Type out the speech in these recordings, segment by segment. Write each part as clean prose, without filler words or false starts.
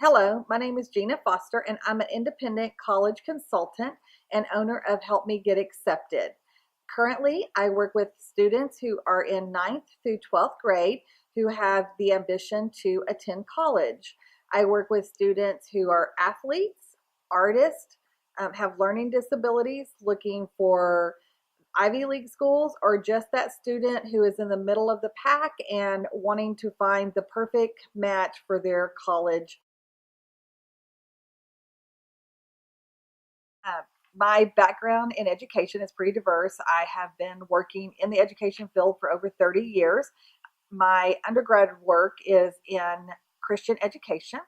Hello, my name is Gena Foster, and I'm an independent college consultant and owner of Help Me Get Accepted. Currently, I work with students who are in 9th through 12th grade who have the ambition to attend college. I work with students who are athletes, artists, have learning disabilities, looking for Ivy League schools, or just that student who is in the middle of the pack and wanting to find the perfect match for their college. Uh, my background in education is pretty diverse. I have been working in the education field for over 30 years. My undergrad work is in Christian education.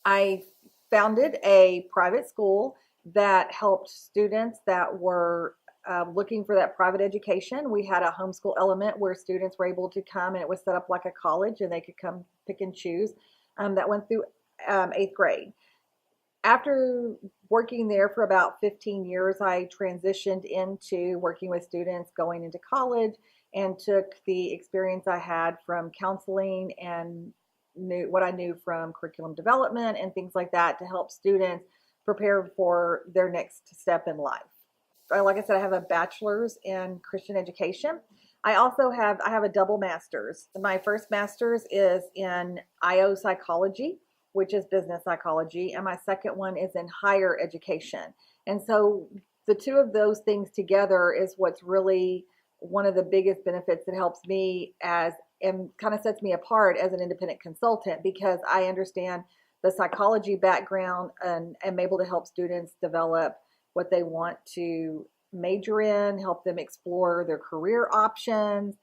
I founded a private school that helped students that were looking for that private education. We had a homeschool element where students were able to come, and it was set up like a college, and they could come pick and choose. That went through 8th grade. After working there for about 15 years, I transitioned into working with students going into college and took the experience I had from counseling and knew what I knew from curriculum development and things like that to help students prepare for their next step in life. Like I said, I have a bachelor's in Christian education. I have a double master's. My first master's is in IO psychology, which is business psychology, and my second one is in higher education. And so the two of those things together is what's really one of the biggest benefits that helps me as and kind of sets me apart as an independent consultant, because I understand the psychology background and am able to help students develop what they want to major in, help them explore their career options,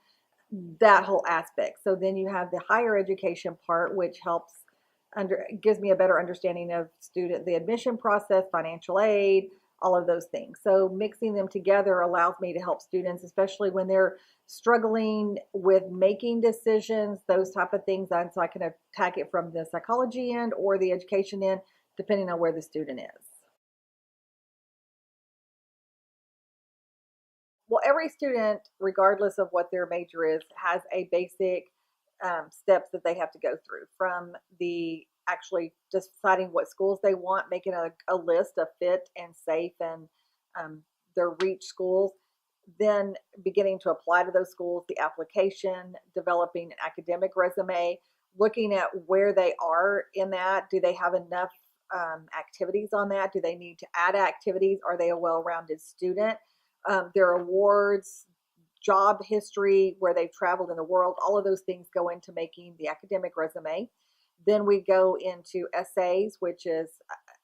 that whole aspect. So then you have the higher education part, which gives me a better understanding of the admission process, financial aid, all of those things. So mixing them together allows me to help students, especially when they're struggling with making decisions, those type of things. And so I can attack it from the psychology end or the education end, depending on where the student is. Well, every student, regardless of what their major is, has a basic steps that they have to go through, from the actually just deciding what schools they want, making a list of fit and safe and their reach schools, then beginning to apply to those schools, the application, developing an academic resume, looking at where they are in that. Do they have enough activities on that? Do they need to add activities? Are they a well-rounded student? Their awards, job history, where they've traveled in the world, all of those things go into making the academic resume. Then we go into essays, which is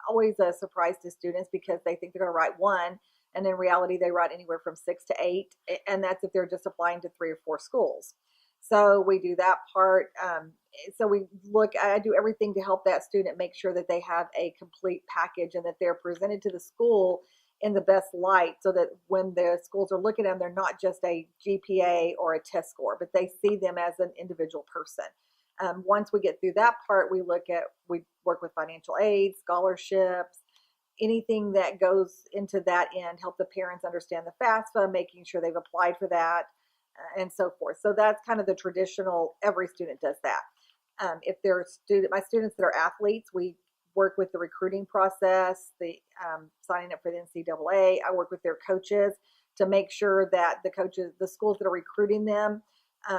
always a surprise to students because they think they're going to write one, and in reality they write anywhere from 6 to 8, and that's if they're just applying to 3 or 4 schools. So we do that part. I do everything to help that student make sure that they have a complete package and that they're presented to the school in the best light, so that when the schools are looking at them, they're not just a GPA or a test score, but they see them as an individual person. Once we get through that part, we work with financial aid, scholarships, anything that goes into that end, help the parents understand the FAFSA, making sure they've applied for that, and so forth. So that's kind of the traditional, every student does that. If they're my students that are athletes, we work with the recruiting process, the signing up for the NCAA. I work with their coaches to make sure that the schools that are recruiting them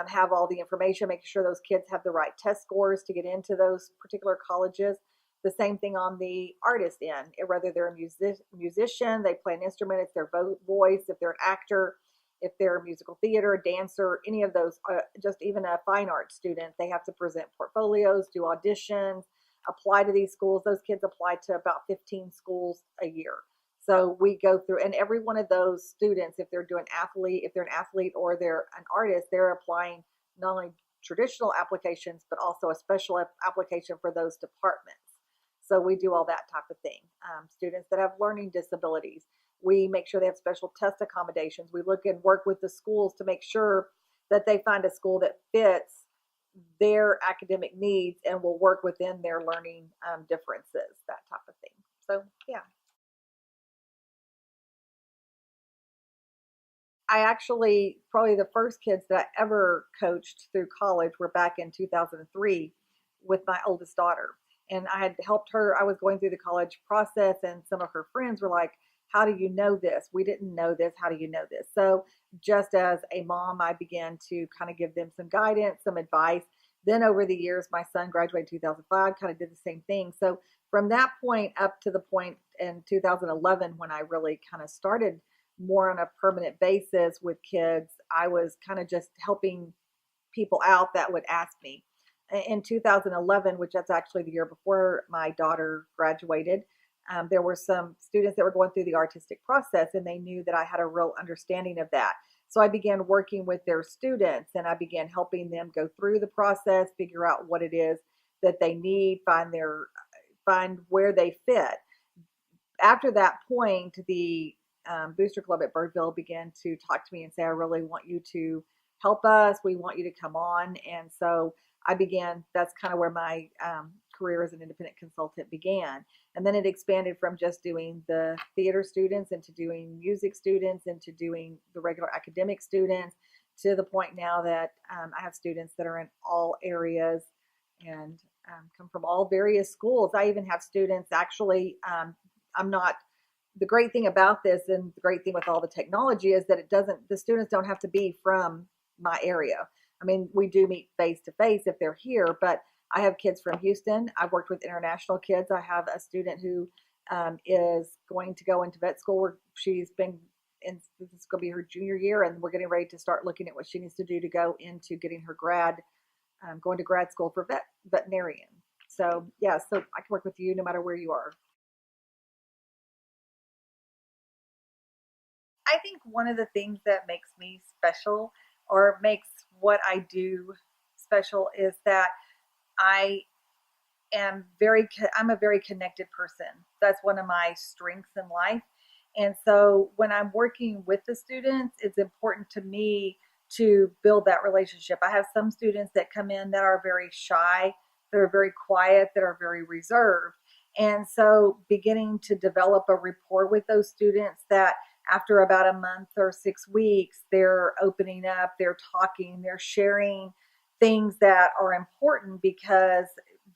have all the information, making sure those kids have the right test scores to get into those particular colleges. The same thing on the artist end, whether they're a musician, they play an instrument, it's their voice, if they're an actor, if they're a musical theater, a dancer, any of those, just even a fine arts student, they have to present portfolios, do auditions, apply to these schools. Those kids apply to about 15 schools a year. So we go through, and every one of those students, if they're an athlete or they're an artist, they're applying not only traditional applications, but also a special application for those departments. So we do all that type of thing. Students that have learning disabilities, we make sure they have special test accommodations. We look and work with the schools to make sure that they find a school that fits their academic needs and will work within their learning differences, that type of thing. So, yeah. Probably the first kids that I ever coached through college were back in 2003 with my oldest daughter. and I had helped her. I was going through the college process, and some of her friends were like, how do you know this? We didn't know this. How do you know this? So, just as a mom, I began to kind of give them some guidance, some advice. Then, over the years, my son graduated in 2005, kind of did the same thing. So, from that point up to the point in 2011, when I really kind of started more on a permanent basis with kids, I was kind of just helping people out that would ask me. In 2011, which that's actually the year before my daughter graduated, there were some students that were going through the artistic process, and they knew that I had a real understanding of that. So I began working with their students, and I began helping them go through the process, figure out what it is that they need, find where they fit. After that point, the Booster Club at Birdville began to talk to me and say, I really want you to help us. We want you to come on. And so I began, that's kind of where my career as an independent consultant began. And then it expanded from just doing the theater students into doing music students into doing the regular academic students, to the point now that I have students that are in all areas and come from all various schools. I even have students actually, I'm not, the great thing about this and the great thing with all the technology is that the students don't have to be from my area. I mean, we do meet face to face if they're here, but I have kids from Houston. I've worked with international kids. I have a student who is going to go into vet school where she's been in, this is going to be her junior year, and we're getting ready to start looking at what she needs to do to go into getting her going to grad school for veterinarian. So yeah, so I can work with you no matter where you are. I think one of the things that makes me special or makes what I do special is that I I'm a very connected person. That's one of my strengths in life. And so when I'm working with the students, it's important to me to build that relationship. I have some students that come in that are very shy, that are very quiet, that are very reserved. And so beginning to develop a rapport with those students that after about a month or 6 weeks, they're opening up, they're talking, they're sharing things that are important, because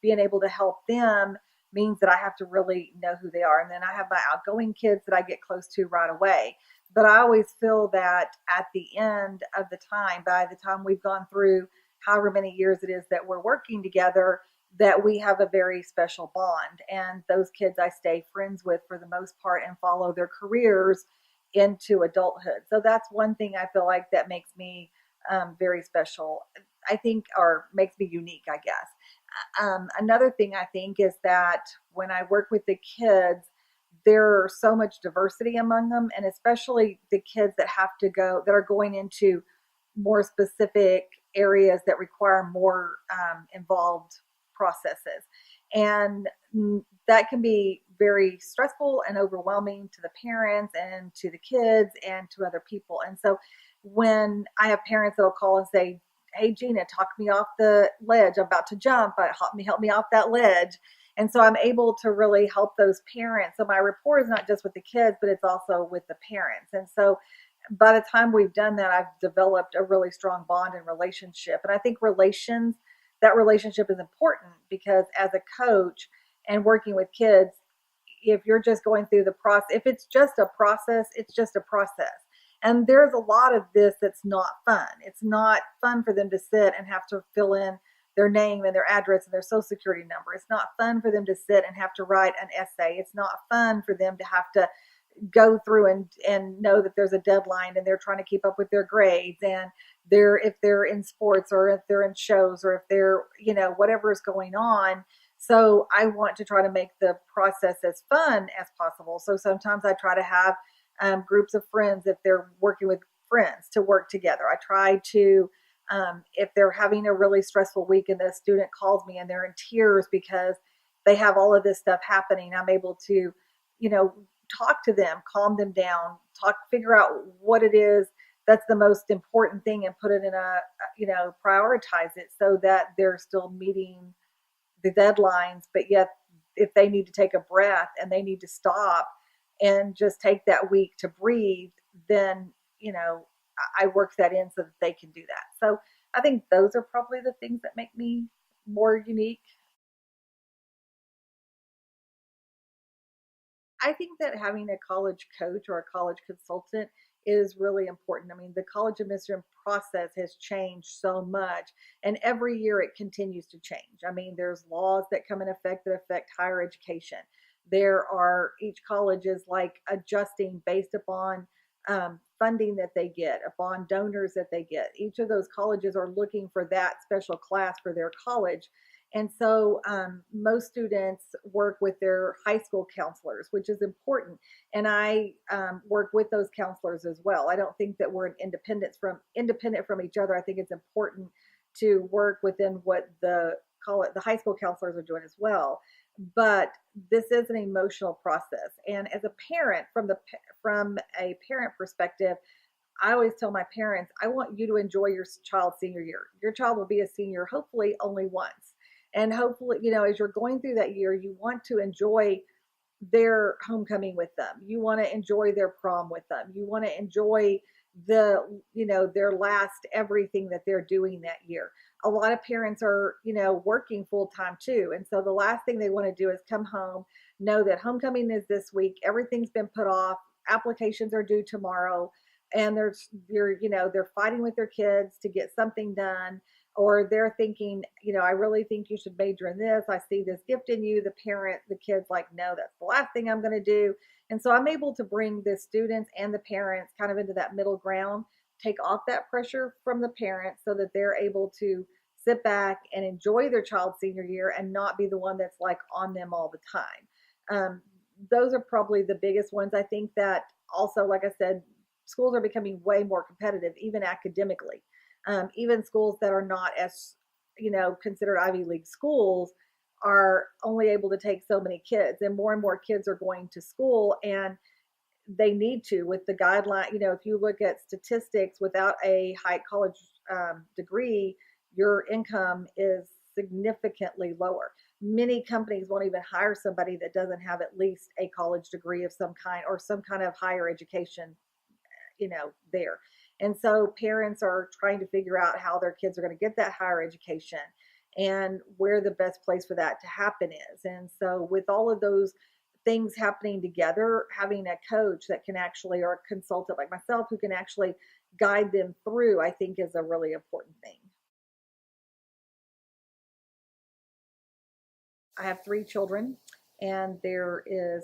being able to help them means that I have to really know who they are. And then I have my outgoing kids that I get close to right away. But I always feel that at the end of the time, by the time we've gone through however many years it is that we're working together, that we have a very special bond. And those kids I stay friends with for the most part and follow their careers into adulthood. So that's one thing I feel like that makes me very special. I think, or makes me unique, I guess. Another thing I think is that when I work with the kids, there's so much diversity among them, and especially the kids that that are going into more specific areas that require more involved processes. And that can be very stressful and overwhelming to the parents and to the kids and to other people. And so when I have parents that'll call and say, hey, Gena, talk me off the ledge. I'm about to jump. Help me off that ledge. And so I'm able to really help those parents. So my rapport is not just with the kids, but it's also with the parents. And so by the time we've done that, I've developed a really strong bond and relationship. And I think that relationship is important, because as a coach and working with kids, if you're just going through the process, if it's just a process, it's just a process. And there's a lot of this that's not fun. It's not fun for them to sit and have to fill in their name and their address and their social security number. It's not fun for them to sit and have to write an essay. It's not fun for them to have to go through and know that there's a deadline and they're trying to keep up with their grades, and if they're in sports or if they're in shows or if they're, whatever is going on. So I want to try to make the process as fun as possible. So sometimes I try to have groups of friends, if they're working with friends, to work together. I try to, if they're having a really stressful week and the student calls me and they're in tears because they have all of this stuff happening, I'm able to, talk to them, calm them down, figure out what it is that's the most important thing and put it in prioritize it so that they're still meeting the deadlines, but yet if they need to take a breath and they need to stop and just take that week to breathe, then, I work that in so that they can do that. So I think those are probably the things that make me more unique. I think that having a college coach or a college consultant is really important. I mean, the college admission process has changed so much, and every year it continues to change. I mean, there's laws that come in effect that affect higher education. There are, each college is like adjusting based upon funding that they get, upon donors that they get. Each of those colleges are looking for that special class for their college. And so most students work with their high school counselors, which is important. And I work with those counselors as well. I don't think that we're independent from each other. I think it's important to work within what the high school counselors are doing as well. But this is an emotional process, and as a parent, from a parent perspective, I always tell my parents, I want you to enjoy your child's senior year. Your child will be a senior, hopefully only once. And hopefully, as you're going through that year, you want to enjoy their homecoming with them. You want to enjoy their prom with them. You want to enjoy their last everything that they're doing that year. A lot of parents are, working full time too. And so the last thing they want to do is come home, know that homecoming is this week, everything's been put off, applications are due tomorrow, and they're fighting with their kids to get something done, or they're thinking, I really think you should major in this. I see this gift in you. The kid's like, no, that's the last thing I'm going to do. And so I'm able to bring the students and the parents kind of into that middle ground, take off that pressure from the parents so that they're able to sit back and enjoy their child's senior year and not be the one that's like on them all the time. Those are probably the biggest ones. I think that also, like I said, schools are becoming way more competitive, even academically. Even schools that are not as, considered Ivy League schools are only able to take so many kids, and more kids are going to school, and they need to with the guideline. If you look at statistics, without a high college degree, your income is significantly lower. Many companies won't even hire somebody that doesn't have at least a college degree of some kind or some kind of higher education, there. And so parents are trying to figure out how their kids are going to get that higher education and where the best place for that to happen is. And so with all of those things happening together, having a coach that can actually, or a consultant like myself, who can actually guide them through, I think is a really important thing. I have 3 children, and there is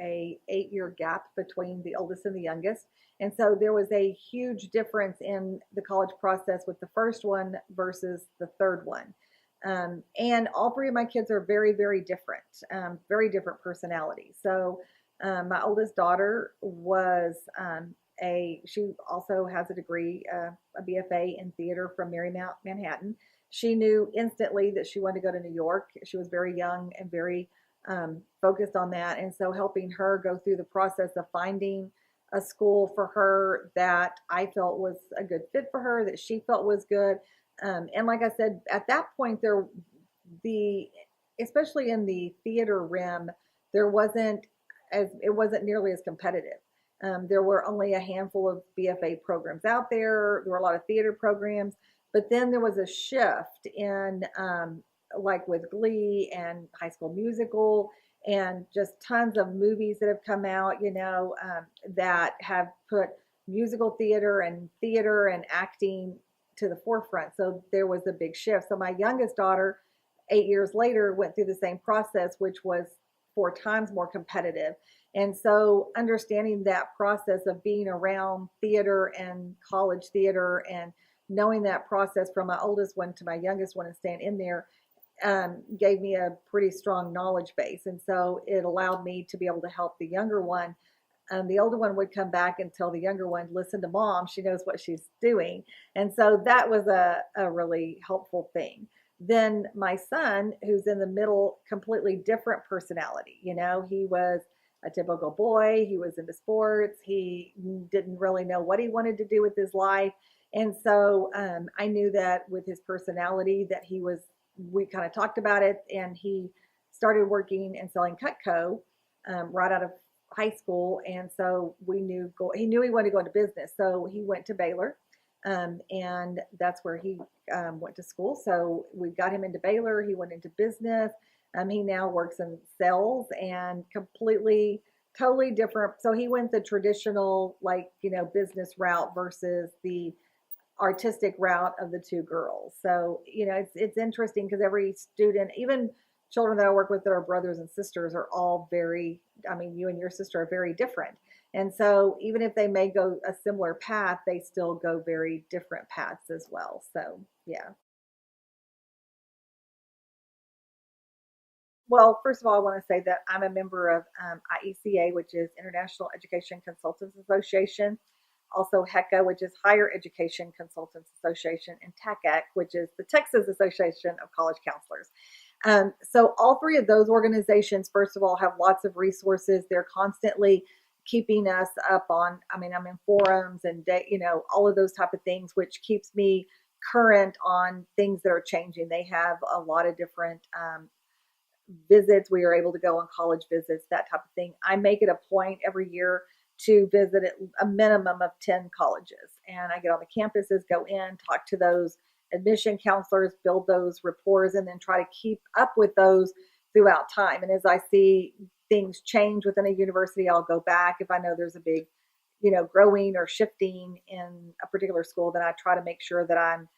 a 8-year gap between the oldest and the youngest. And so there was a huge difference in the college process with the first one versus the third one. And all 3 of my kids are very, very different personalities. So my oldest daughter was she also has a degree, a BFA in theater from Marymount, Manhattan. She knew instantly that she wanted to go to New York. She was very young and very focused on that. And so helping her go through the process of finding a school for her that I felt was a good fit for her, that she felt was good. And like I said, at that point, especially in the theater rim, it wasn't nearly as competitive. There were only a handful of BFA programs out there. There were a lot of theater programs, but then there was a shift in like with Glee and High School Musical, and just tons of movies that have come out, that have put musical theater and acting to the forefront. So there was a big shift. So my youngest daughter, 8 years later, went through the same process, which was 4 times more competitive. And so understanding that process of being around theater and college theater and knowing that process from my oldest one to my youngest one and staying in there, gave me a pretty strong knowledge base. And so it allowed me to be able to help the younger one. The older one would come back and tell the younger one, listen to mom, she knows what she's doing. And so that was a really helpful thing. Then my son, who's in the middle, completely different personality. He was a typical boy. He was into sports. He didn't really know what he wanted to do with his life. And so I knew that with his personality that we kind of talked about it, and he started working and selling Cutco right out of high school. And so he knew he wanted to go into business. So he went to Baylor, and that's where he went to school. So we got him into Baylor. He went into business. He now works in sales and completely, totally different. So he went the traditional, like, business route versus the artistic route of the two girls. So, it's interesting because every student, even children that I work with that are brothers and sisters, are all very, I mean, you and your sister are very different. And so even if they may go a similar path, they still go very different paths as well. So, yeah. Well, first of all, I want to say that I'm a member of IECA, which is International Education Consultants Association, also HECA, which is Higher Education Consultants Association, and TACAC, which is the Texas Association of College Counselors. So all three of those organizations, first of all, have lots of resources. They're constantly keeping us up on, I mean, I'm in forums and, all of those type of things, which keeps me current on things that are changing. They have a lot of different visits. We are able to go on college visits, that type of thing. I make it a point every year to visit a minimum of 10 colleges. And I get on the campuses, go in, talk to those admission counselors, build those rapports, and then try to keep up with those throughout time. And as I see things change within a university, I'll go back. If I know there's a big, growing or shifting in a particular school, then I try to make sure that I'm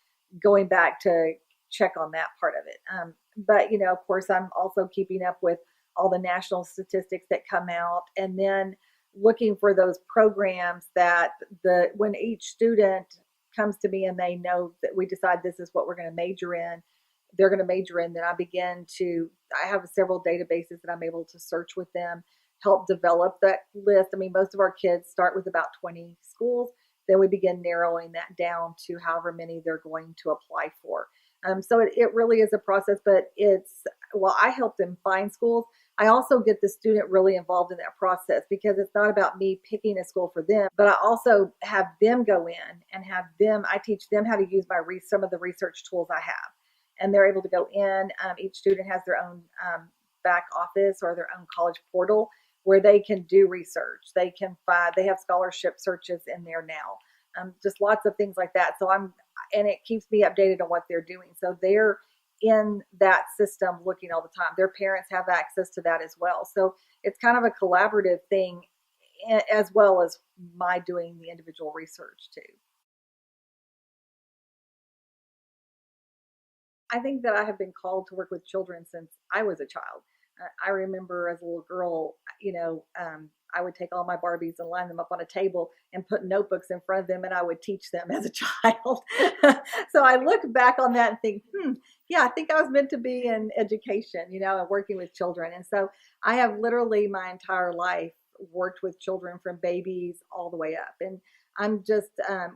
going back to check on that part of it. But, of course, I'm also keeping up with all the national statistics that come out, and then looking for those programs that when each student comes to me and they know that we decide this is what we're going to major in, they're going to major in, then I have several databases that I'm able to search with them, help develop that list. I mean, most of our kids start with about 20 schools. Then we begin narrowing that down to however many they're going to apply for. So it really is a process, but well, I help them find schools. I also get the student really involved in that process because it's not about me picking a school for them, but I also have them go in and I teach them how to use some of the research tools I have. And they're able to go in. Each student has their own back office or their own college portal where they can do research. They have scholarship searches in there now. Just lots of things like that. And it keeps me updated on what they're doing. So they're in that system looking all the time. Their parents have access to that as well. So it's kind of a collaborative thing as well as my doing the individual research too. I think that I have been called to work with children since I was a child. I remember as a little girl, I would take all my Barbies and line them up on a table and put notebooks in front of them, and I would teach them as a child. So I look back on that and think, yeah, I think I was meant to be in education, and working with children. And so I have literally my entire life worked with children from babies all the way up. And I'm just,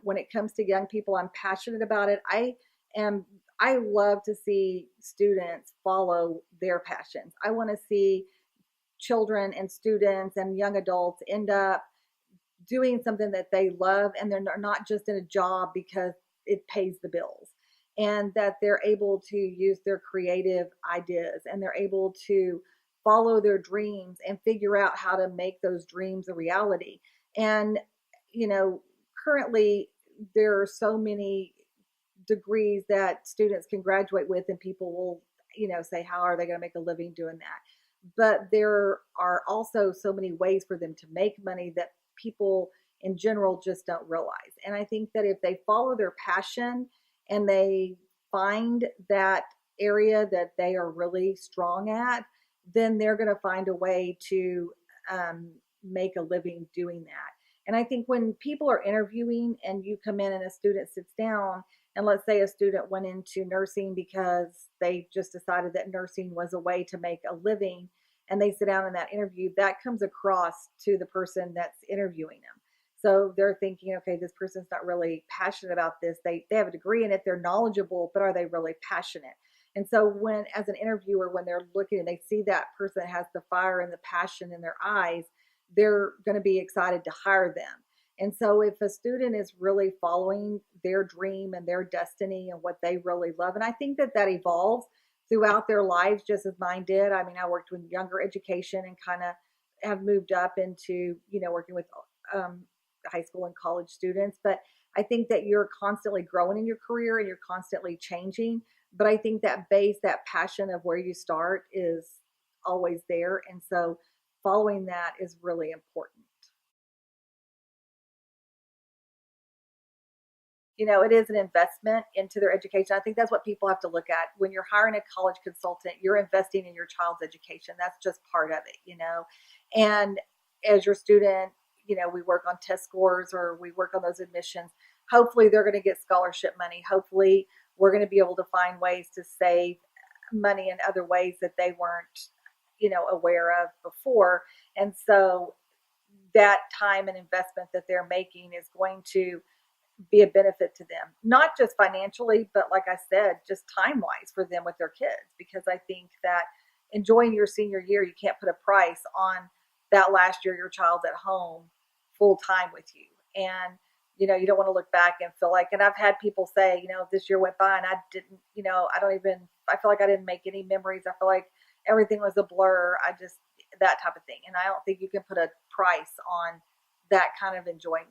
when it comes to young people, I'm passionate about it. Am I love to see students follow their passions. I want to see children and students and young adults end up doing something that they love, and they're not just in a job because it pays the bills, and that they're able to use their creative ideas and they're able to follow their dreams and figure out how to make those dreams a reality. And currently there are so many degrees that students can graduate with, and people will say, how are they going to make a living doing that? But there are also so many ways for them to make money that people in general just don't realize. And I think that if they follow their passion and they find that area that they are really strong at, then they're going to find a way to make a living doing that. And I think when people are interviewing and you come in and a student sits down, and let's say a student went into nursing because they just decided that nursing was a way to make a living, and they sit down in that interview, that comes across to the person that's interviewing them. So they're thinking, okay, this person's not really passionate about this. They have a degree in it, they're knowledgeable, but are they really passionate? And so as an interviewer, when they're looking and they see that person that has the fire and the passion in their eyes, they're going to be excited to hire them. And so if a student is really following their dream and their destiny and what they really love, and I think that evolves throughout their lives just as mine did. I mean, I worked with younger education and kind of have moved up into, working with high school and college students. But I think that you're constantly growing in your career and you're constantly changing. But I think that base, that passion of where you start is always there. And so following that is really important. It is an investment into their education. I think that's what people have to look at. When you're hiring a college consultant, you're investing in your child's education. That's just part of it. And as your student, we work on test scores or we work on those admissions. Hopefully, they're going to get scholarship money. Hopefully, we're going to be able to find ways to save money in other ways that they weren't, aware of before. And so that time and investment that they're making is going to be a benefit to them, not just financially, but like I said, just time wise for them with their kids. Because I think that enjoying your senior year, you can't put a price on that last year your child's at home full time with you. And you don't want to look back and feel like, and I've had people say, this year went by and I didn't, I feel like I didn't make any memories. I feel like everything was a blur. That type of thing. And I don't think you can put a price on that kind of enjoyment.